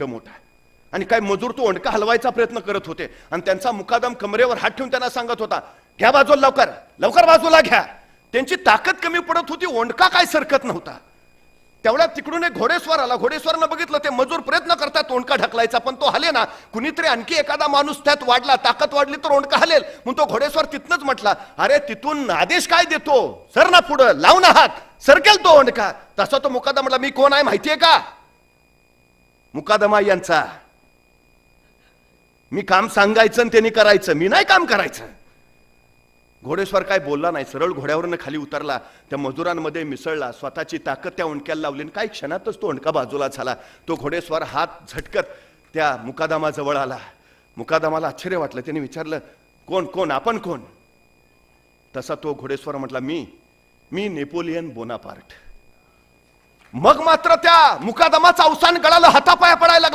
मोठा आणि काय मजूर तो ओंडका हलवायचा प्रयत्न करत होते आणि त्यांचा मुकादम कमरेवर हात ठेवून त्यांना सांगत होता, घ्या बाजूला, लवकर लवकर बाजूला घ्या. त्यांची ताकद कमी पडत होती, ओंडका काय सरकत नव्हता. तेवढ्या तिकडून एक घोडेस्वार आला. घोडेस्वारनं बघितलं ते मजूर प्रयत्न करतात ओंडका ढकलायचा, पण तो हले ना. कुणीतरी आणखी एखादा माणूस त्यात वाढला, ताकद वाढली तर ओंडका हलेल. म्हणून तो घोडेस्वार तिथनच म्हटला, अरे तिथून आदेश काय देतो, सर ना पुढं, लावून हात, सरकेल तो ओंडका. तसा तो मुकादम म्हटला, मी कोण आहे माहितीये का, मुकादमा यांचा. मी काम सांगायचं आणि त्यांनी करायचं, मी नाही काम करायचं. घोडेस्वार काय बोलला नाही, सरळ घोड्यावरनं खाली उतरला, त्या मजुरांमध्ये मिसळला, स्वतःची ताकद त्या ओंडक्याला लावली. काही क्षणातच तो ओंडका बाजूला झाला. तो घोडेस्वार हात झटकत त्या मुकादमाजवळ आला. मुकादमाला आश्चर्य वाटलं. त्याने विचारलं, कोण कोण आपण कोण. तसा तो घोडेस्वार म्हटला, मी नेपोलियन बोनापार्ट. मग मात्र त्या मुकादमाचा अवसान गळाला, हातापाया पडायला लागला.